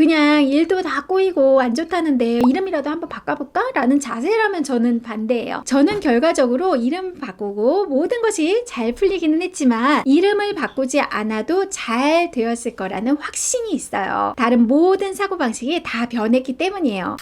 그냥 일도 다 꼬이고 안 좋다는데 이름이라도 한번 바꿔볼까? 라는 자세라면 저는 반대예요. 저는 결과적으로 이름 바꾸고 모든 것이 잘 풀리기는 했지만 이름을 바꾸지 않아도 잘 되었을 거라는 확신이 있어요. 다른 모든 사고방식이 다 변했기 때문이에요.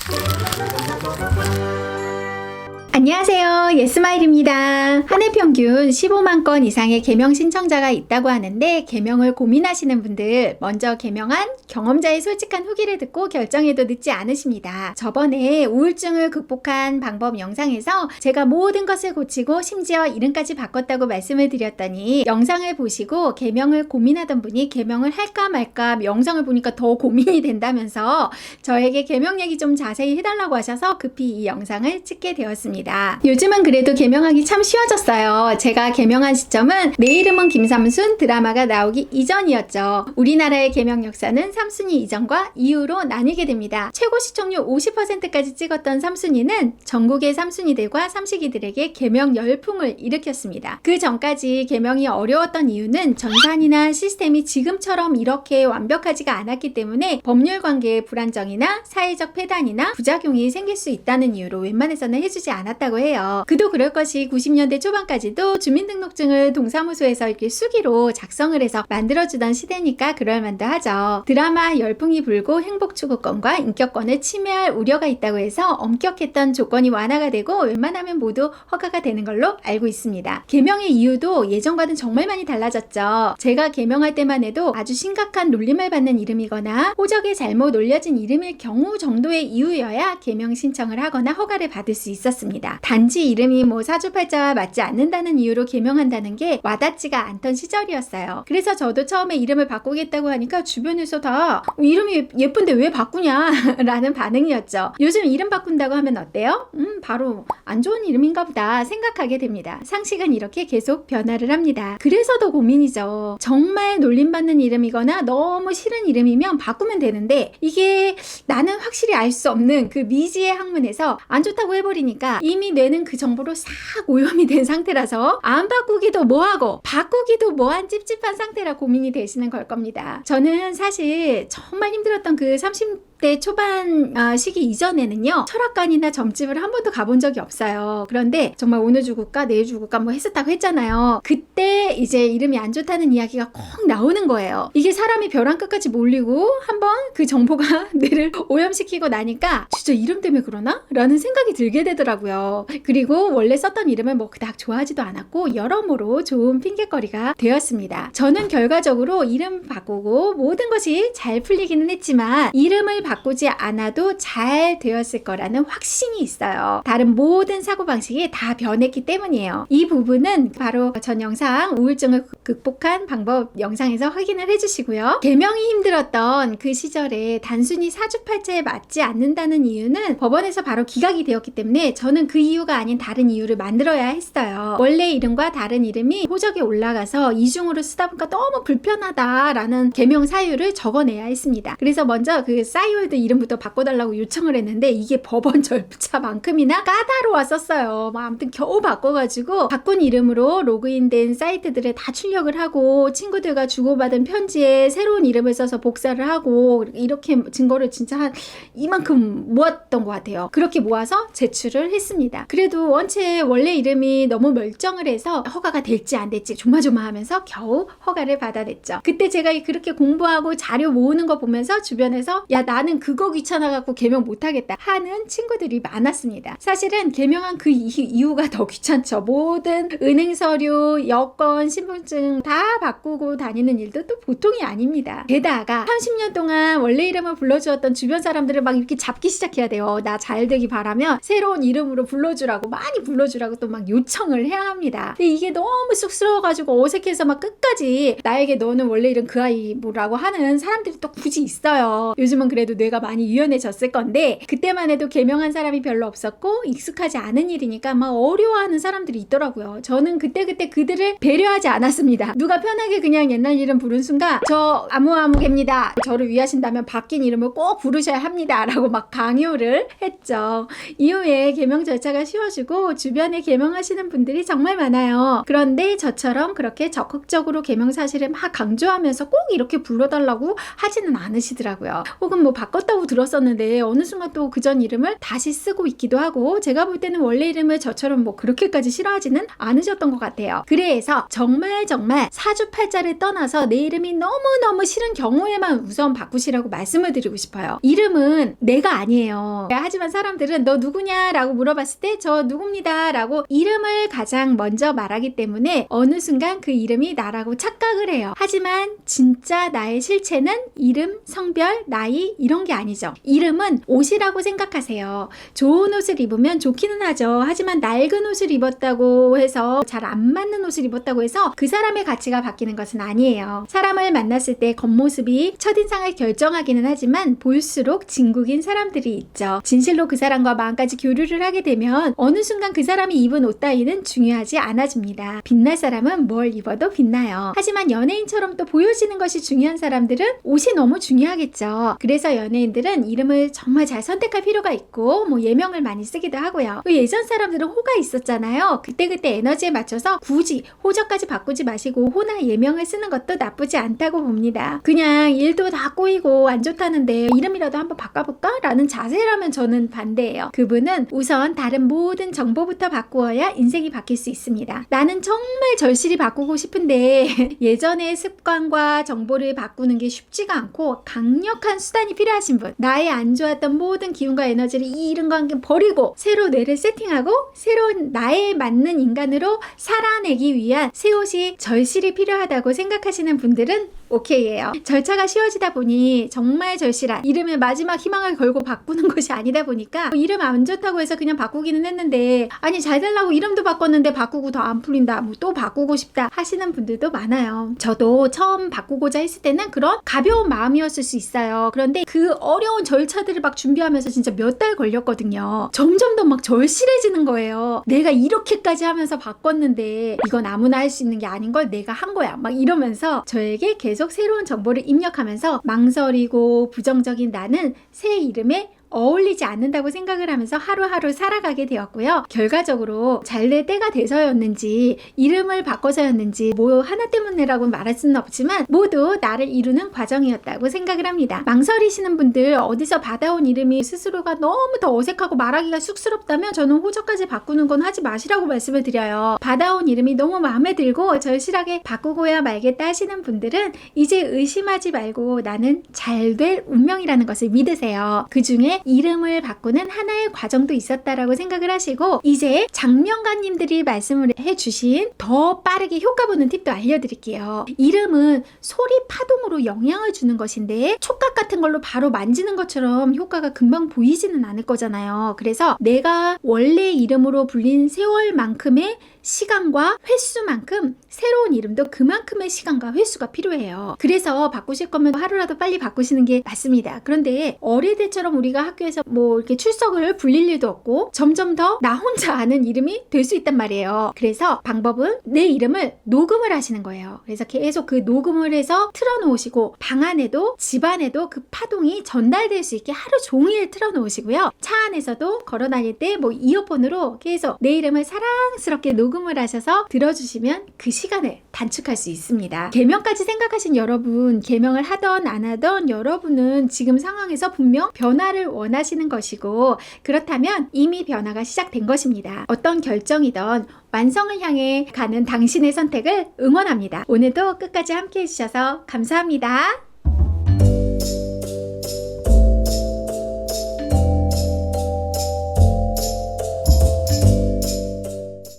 안녕하세요. 예스마일입니다. 한 해 평균 15만 건 이상의 개명 신청자가 있다고 하는데 개명을 고민하시는 분들 먼저 개명한 경험자의 솔직한 후기를 듣고 결정해도 늦지 않으십니다. 저번에 우울증을 극복한 방법 영상에서 제가 모든 것을 고치고 심지어 이름까지 바꿨다고 말씀을 드렸더니 영상을 보시고 개명을 고민하던 분이 개명을 할까 말까 영상을 보니까 더 고민이 된다면서 저에게 개명 얘기 좀 자세히 해달라고 하셔서 급히 이 영상을 찍게 되었습니다. 요즘은 그래도 개명하기 참 쉬워졌어요. 제가 개명한 시점은 내 이름은 김삼순 드라마가 나오기 이전이었죠. 우리나라의 개명 역사는 삼순이 이전과 이후로 나뉘게 됩니다. 최고 시청률 50%까지 찍었던 삼순이는 전국의 삼순이들과 삼식이들에게 개명 열풍을 일으켰습니다. 그 전까지 개명이 어려웠던 이유는 전산이나 시스템이 지금처럼 이렇게 완벽하지가 않았기 때문에 법률 관계의 불안정이나 사회적 폐단이나 부작용이 생길 수 있다는 이유로 웬만해서는 해주지 않았다고 해요. 그도 그럴 것이 90년대 초반까지도 주민등록증을 동사무소에서 이렇게 수기로 작성을 해서 만들어주던 시대니까 그럴만도 하죠. 드라마 열풍이 불고 행복추구권과 인격권을 침해할 우려가 있다고 해서 엄격했던 조건이 완화가 되고 웬만하면 모두 허가가 되는 걸로 알고 있습니다. 개명의 이유도 예전과는 정말 많이 달라졌죠. 제가 개명할 때만 해도 아주 심각한 놀림을 받는 이름이거나 호적에 잘못 올려진 이름일 경우 정도의 이유여야 개명 신청을 하거나 허가를 받을 수 있었습니다. 단지 이름이 사주팔자와 맞지 않는다는 이유로 개명한다는 게 와닿지가 않던 시절이었어요. 그래서 저도 처음에 이름을 바꾸겠다고 하니까 주변에서 다 이름이 예쁜데 왜 바꾸냐 라는 반응이었죠. 요즘 이름 바꾼다고 하면 어때요? 바로 안 좋은 이름인가 보다 생각하게 됩니다. 상식은 이렇게 계속 변화를 합니다. 그래서 더 고민이죠. 정말 놀림받는 이름이거나 너무 싫은 이름이면 바꾸면 되는데 이게 나는 확실히 알 수 없는 그 미지의 학문에서 안 좋다고 해버리니까 이미 뇌는 그 정보로 싹 오염이 된 상태라서 안 바꾸기도 뭐하고 바꾸기도 뭐한 찝찝한 상태라 고민이 되시는 걸 겁니다. 저는 사실 정말 힘들었던 그 30대 초반 시기 이전에는요 철학관이나 점집을 한 번도 가본 적이 없어요. 그런데 정말 오늘 죽을까 내일 죽을까 했었다고 했잖아요. 그때 이제 이름이 안 좋다는 이야기가 꼭 나오는 거예요. 이게 사람이 벼랑 끝까지 몰리고 한번 그 정보가 뇌를 오염시키고 나니까 진짜 이름 때문에 그러나? 라는 생각이 들게 되더라고요. 그리고 원래 썼던 이름을 그닥 좋아하지도 않았고 여러모로 좋은 핑계거리가 되었습니다. 저는 결과적으로 이름 바꾸고 모든 것이 잘 풀리기는 했지만 이름을 바꾸지 않아도 잘 되었을 거라는 확신이 있어요. 다른 모든 사고방식이 다 변했기 때문이에요. 이 부분은 바로 전 영상 우울증을 극복한 방법 영상에서 확인을 해주시고요. 개명이 힘들었던 그 시절에 단순히 사주팔자에 맞지 않는다는 이유는 법원에서 바로 기각이 되었기 때문에 저는 그 이유가 아닌 다른 이유를 만들어야 했어요. 원래 이름과 다른 이름이 호적에 올라가서 이중으로 쓰다 보니까 너무 불편하다라는 개명 사유를 적어내야 했습니다. 그래서 먼저 그 싸이월드 이름부터 바꿔달라고 요청을 했는데 이게 법원 절차만큼이나 까다로웠었어요. 아무튼 겨우 바꿔가지고 바꾼 이름으로 로그인된 사이트들에 다 출력을 하고 친구들과 주고받은 편지에 새로운 이름을 써서 복사를 하고 이렇게 증거를 진짜 한 이만큼 모았던 것 같아요. 그렇게 모아서 제출을 했습니다. 그래도 원래 이름이 너무 멀쩡을 해서 허가가 될지 안 될지 조마조마하면서 겨우 허가를 받아냈죠. 그때 제가 그렇게 공부하고 자료 모으는 거 보면서 주변에서 야 나는 그거 귀찮아갖고 개명 못하겠다 하는 친구들이 많았습니다. 사실은 개명한 그 이유가 더 귀찮죠. 모든 은행 서류, 여권, 신분증 다 바꾸고 다니는 일도 또 보통이 아닙니다. 게다가 30년 동안 원래 이름을 불러주었던 주변 사람들을 막 이렇게 잡기 시작해야 돼요. 나 잘 되기 바라면 새로운 이름으로 불러주라고 많이 불러주라고 또 막 요청을 해야 합니다. 근데 이게 너무 쑥스러워가지고 어색해서 막 끝까지 나에게 너는 원래 이름 그 아이 뭐라고 하는 사람들이 또 굳이 있어요. 요즘은 그래도 뇌가 많이 유연해졌을 건데 그때만 해도 개명한 사람이 별로 없었고 익숙하지 않은 일이니까 막 어려워하는 사람들이 있더라고요. 저는 그때 그들을 배려하지 않았습니다. 누가 편하게 그냥 옛날 이름 부른 순간 저 아무개입니다. 저를 위하신다면 바뀐 이름을 꼭 부르셔야 합니다. 라고 막 강요를 했죠. 이후에 개명 절차가 쉬워지고 주변에 개명하시는 분들이 정말 많아요. 그런데 저처럼 그렇게 적극적으로 개명 사실을 막 강조하면서 꼭 이렇게 불러달라고 하지는 않으시더라고요. 혹은 뭐 바꿨다고 들었었는데 어느 순간 또 그전 이름을 다시 쓰고 있기도 하고 제가 볼 때는 원래 이름을 저처럼 뭐 그렇게까지 싫어하지는 않으셨던 것 같아요. 그래서 정말 사주팔자를 떠나서 내 이름이 너무너무 싫은 경우에만 우선 바꾸시라고 말씀을 드리고 싶어요. 이름은 내가 아니에요. 하지만 사람들은 너 누구냐 라고 물어봤을 때 저 누굽니다 라고 이름을 가장 먼저 말하기 때문에 어느 순간 그 이름이 나라고 착각을 해요. 하지만 진짜 나의 실체는 이름, 성별, 나이 이런 게 아니죠. 이름은 옷이라고 생각하세요. 좋은 옷을 입으면 좋기는 하죠. 하지만 낡은 옷을 입었다고 해서 잘 안 맞는 옷을 입었다고 해서 그 사람의 가치가 바뀌는 것은 아니에요. 사람을 만났을 때 겉모습이 첫인상을 결정하기는 하지만 볼수록 진국인 사람들이 있죠. 진실로 그 사람과 마음까지 교류를 하게 되면 어느 순간 그 사람이 입은 옷 따위는 중요하지 않아집니다. 빛날 사람은 뭘 입어도 빛나요. 하지만 연예인처럼 또 보여지는 것이 중요한 사람들은 옷이 너무 중요하겠죠. 그래서 연예인들은 이름을 정말 잘 선택할 필요가 있고 뭐 예명을 많이 쓰기도 하고요. 예전 사람들은 호가 있었잖아요. 그때 에너지에 맞춰서 굳이 호적까지 바꾸지 마시고 호나 예명을 쓰는 것도 나쁘지 않다고 봅니다. 그냥 일도 다 꼬이고 안 좋다는데 이름이라도 한번 바꿔볼까? 라는 자세라면 저는 반대예요. 그분은 우선 다른 모든 정보부터 바꾸어야 인생이 바뀔 수 있습니다. 나는 정말 절실히 바꾸고 싶은데 예전의 습관과 정보를 바꾸는 게 쉽지가 않고 강력한 수단이 필요하신 분, 나의 안 좋았던 모든 기운과 에너지를 이 이름과 함께 버리고 새로 뇌를 세팅하고 새로운 나에 맞는 인간으로 살아내기 위한 새 옷이 절실히 필요하다고 생각하시는 분들은 오케이예요. 절차가 쉬워지다 보니 정말 절실한 이름의 마지막 희망을 걸고 바꾸는 것이 아니다 보니까 이름 안 좋다고 해서 그냥 바꾸기는 했는데 아니 잘 되려고 이름도 바꿨는데 바꾸고 더 안 풀린다 뭐 또 바꾸고 싶다 하시는 분들도 많아요. 저도 처음 바꾸고자 했을 때는 그런 가벼운 마음이었을 수 있어요. 그런데 그 어려운 절차들을 막 준비하면서 진짜 몇 달 걸렸거든요. 점점 더 막 절실해지는 거예요. 내가 이렇게까지 하면서 바꿨는데 이건 아무나 할 수 있는 게 아닌 걸 내가 한 거야 막 이러면서 저에게 계속 새로운 정보를 입력하면서 망설이고 부정적인 나는 새 이름에 어울리지 않는다고 생각을 하면서 하루하루 살아가게 되었고요. 결과적으로 잘 될 때가 돼서였는지 이름을 바꿔서였는지 뭐 하나 때문에라고 말할 수는 없지만 모두 나를 이루는 과정이었다고 생각을 합니다. 망설이시는 분들 어디서 받아온 이름이 스스로가 너무 더 어색하고 말하기가 쑥스럽다면 저는 호적까지 바꾸는 건 하지 마시라고 말씀을 드려요. 받아온 이름이 너무 마음에 들고 절실하게 바꾸고야 말겠다 하시는 분들은 이제 의심하지 말고 나는 잘 될 운명이라는 것을 믿으세요. 그 중에 이름을 바꾸는 하나의 과정도 있었다라고 생각을 하시고 이제 장명가님들이 말씀을 해주신 더 빠르게 효과 보는 팁도 알려드릴게요. 이름은 소리 파동으로 영향을 주는 것인데 촉각 같은 걸로 바로 만지는 것처럼 효과가 금방 보이지는 않을 거잖아요. 그래서 내가 원래 이름으로 불린 세월만큼의 시간과 횟수만큼 새로운 이름도 그만큼의 시간과 횟수가 필요해요. 그래서 바꾸실 거면 하루라도 빨리 바꾸시는 게 맞습니다. 그런데 어릴 때처럼 우리가 학교에서 뭐 이렇게 출석을 불릴 일도 없고 점점 더 나 혼자 아는 이름이 될 수 있단 말이에요. 그래서 방법은 내 이름을 녹음을 하시는 거예요. 그래서 계속 그 녹음을 해서 틀어놓으시고 방 안에도 집 안에도 그 파동이 전달될 수 있게 하루 종일 틀어놓으시고요. 차 안에서도 걸어 다닐 때 뭐 이어폰으로 계속 내 이름을 사랑스럽게 녹음을 하셔서 들어주시면 그 시간을 단축할 수 있습니다. 개명까지 생각하신 여러분, 개명을 하던 안 하던 여러분은 지금 상황에서 분명 변화를 원하시는 것이고 그렇다면 이미 변화가 시작된 것입니다. 어떤 결정이든 완성을 향해 가는 당신의 선택을 응원합니다. 오늘도 끝까지 함께 해주셔서 감사합니다.